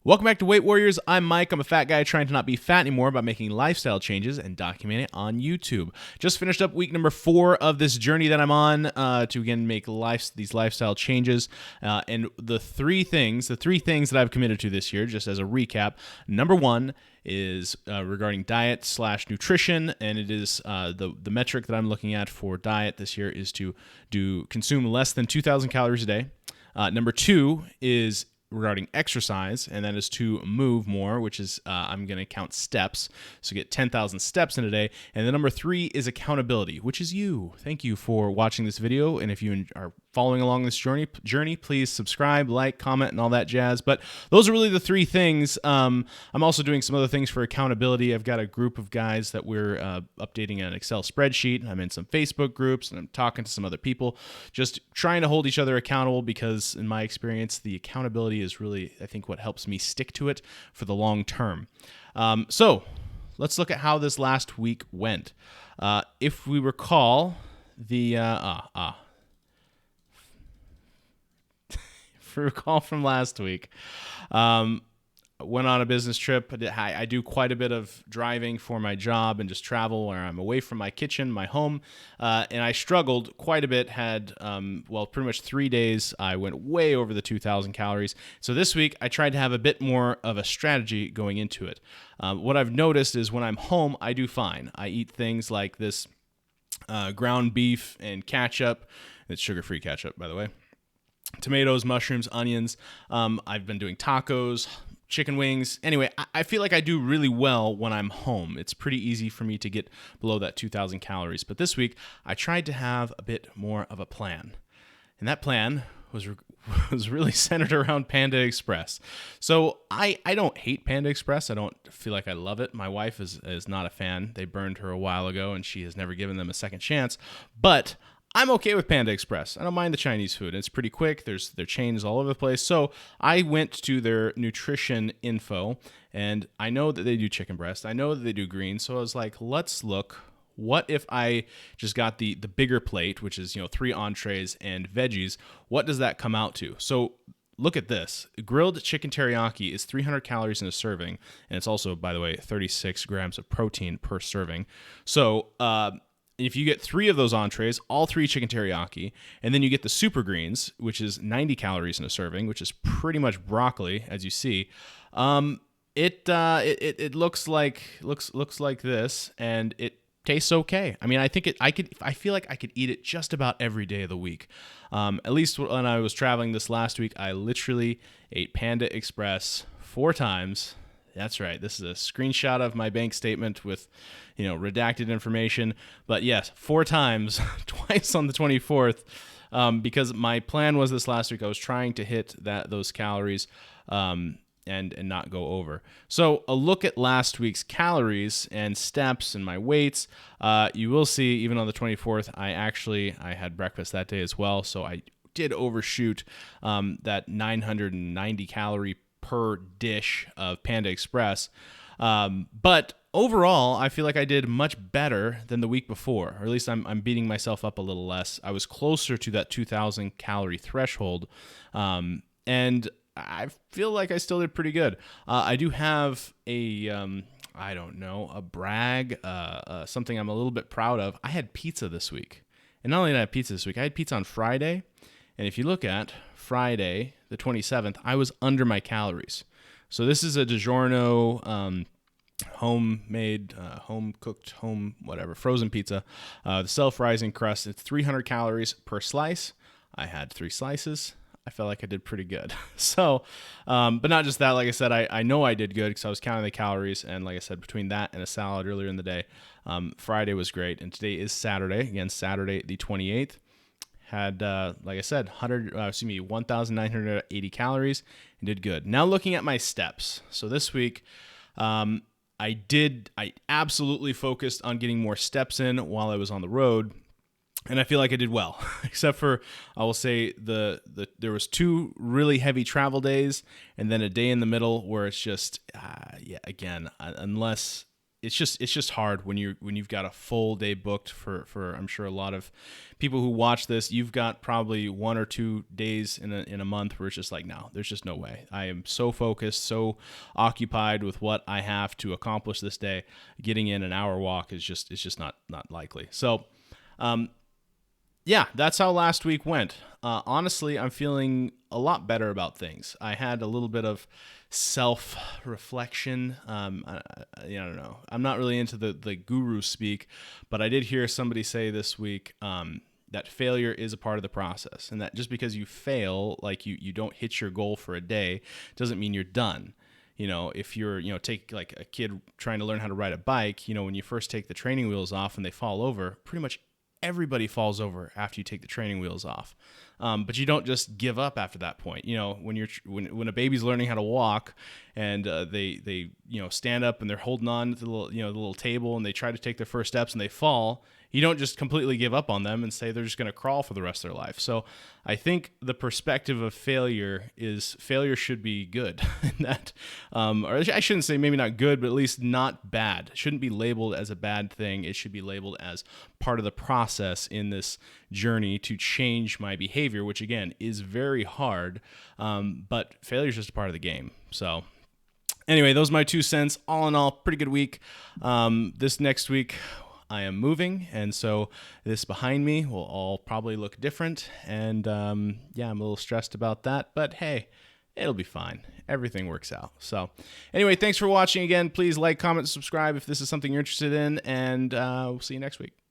Welcome back to Weight Warriors. I'm Mike. I'm a fat guy trying to not be fat anymore by making lifestyle changes and documenting it on YouTube. Just finished up week number 4 of this journey that I'm on to again make these lifestyle changes. And the three things that I've committed to this year, just as a recap. Number 1 is regarding diet / nutrition, and it is the metric that I'm looking at for diet this year is to consume less than 2,000 calories a day. Number 2 is regarding exercise, and that is to move more, which is I'm going to count steps, so get 10,000 steps in a day. And the number 3 is accountability, which is you. Thank you for watching this video, and if you are following along this journey, please subscribe, like, comment, and all that jazz. But those are really the 3 things. I'm also doing some other things for accountability. I've got a group of guys that we're updating an Excel spreadsheet. I'm in some Facebook groups, and I'm talking to some other people, just trying to hold each other accountable, because in my experience, the accountability is really, I think, what helps me stick to it for the long term. So let's look at how this last week went. If we recall, if we recall from last week, went on a business trip. I do quite a bit of driving for my job and just travel where I'm away from my kitchen, my home, and I struggled quite a bit. Had, pretty much 3 days, I went way over the 2,000 calories. So this week, I tried to have a bit more of a strategy going into it. What I've noticed is when I'm home, I do fine. I eat things like this ground beef and ketchup. It's sugar-free ketchup, by the way. Tomatoes, mushrooms, onions. I've been doing tacos, chicken wings. Anyway, I feel like I do really well when I'm home. It's pretty easy for me to get below that 2,000 calories. But this week, I tried to have a bit more of a plan. And that plan was really centered around Panda Express. So I don't hate Panda Express. I don't feel like I love it. My wife is not a fan. They burned her a while ago, and she has never given them a second chance. But I'm okay with Panda Express. I don't mind the Chinese food. It's pretty quick. There's their chains all over the place. So I went to their nutrition info, and I know that they do chicken breast. I know that they do greens. So I was like, let's look. What if I just got the bigger plate, which is 3 entrees and veggies? What does that come out to? So look at this. Grilled chicken teriyaki is 300 calories in a serving, and it's also, by the way, 36 grams of protein per serving. So if you get 3 of those entrees, all 3 chicken teriyaki, and then you get the super greens, which is 90 calories in a serving, which is pretty much broccoli, as you see. It looks like this, and it tastes okay. I mean, I think I feel like I could eat it just about every day of the week. At least when I was traveling this last week, I literally ate Panda Express 4 times. That's right. This is a screenshot of my bank statement with, redacted information. But yes, 4 times, twice on the 24th, because my plan was this last week. I was trying to hit those calories and not go over. So a look at last week's calories and steps and my weights. You will see, even on the 24th, I had breakfast that day as well. So I did overshoot that 990 calorie per dish of Panda Express. But overall, I feel like I did much better than the week before, or at least I'm beating myself up a little less. I was closer to that 2,000 calorie threshold. And I feel like I still did pretty good. I do have a brag, something I'm a little bit proud of. I had pizza this week. And not only did I have pizza this week, I had pizza on Friday. And if you look at Friday, the 27th, I was under my calories. So this is a DiGiorno homemade, home-cooked, frozen pizza. The self-rising crust, it's 300 calories per slice. I had 3 slices. I felt like I did pretty good. So, but not just that, like I said, I know I did good because I was counting the calories. And like I said, between that and a salad earlier in the day, Friday was great. And today is Saturday. Again, Saturday the 28th. Had, like I said, 1,980 calories and did good. Now looking at my steps. So this week, I absolutely focused on getting more steps in while I was on the road. And I feel like I did well, except for, I will say, there was 2 really heavy travel days and then a day in the middle where it's just, unless it's just hard when you've got a full day booked for I'm sure a lot of people who watch this. You've got probably 1 or 2 days in a month where it's just like, no, there's just no way. I am so focused, so occupied with what I have to accomplish this day. Getting in an hour walk is just not likely. So yeah, that's how last week went. Honestly, I'm feeling a lot better about things. I had a little bit of self-reflection. I don't know. I'm not really into the guru speak, but I did hear somebody say this week that failure is a part of the process, and that just because you fail, like you don't hit your goal for a day, doesn't mean you're done. If you're, take like a kid trying to learn how to ride a bike, when you first take the training wheels off and they fall over, pretty much everybody falls over after you take the training wheels off. But you don't just give up after that point. When a baby's learning how to walk and they stand up and they're holding on to the little table and they try to take their first steps and they fall, you don't just completely give up on them and say they're just going to crawl for the rest of their life. So I think the perspective of failure is failure should be good. Or I shouldn't say maybe not good, but at least not bad. It shouldn't be labeled as a bad thing. It should be labeled as part of the process in this journey to change my behavior, which again is very hard. But failure is just a part of the game. So anyway, those are my 2 cents. All in all, pretty good week. This next week, I am moving, and so this behind me will all probably look different, and I'm a little stressed about that, but hey, it'll be fine. Everything works out. So anyway, thanks for watching again. Please like, comment, subscribe if this is something you're interested in, and we'll see you next week.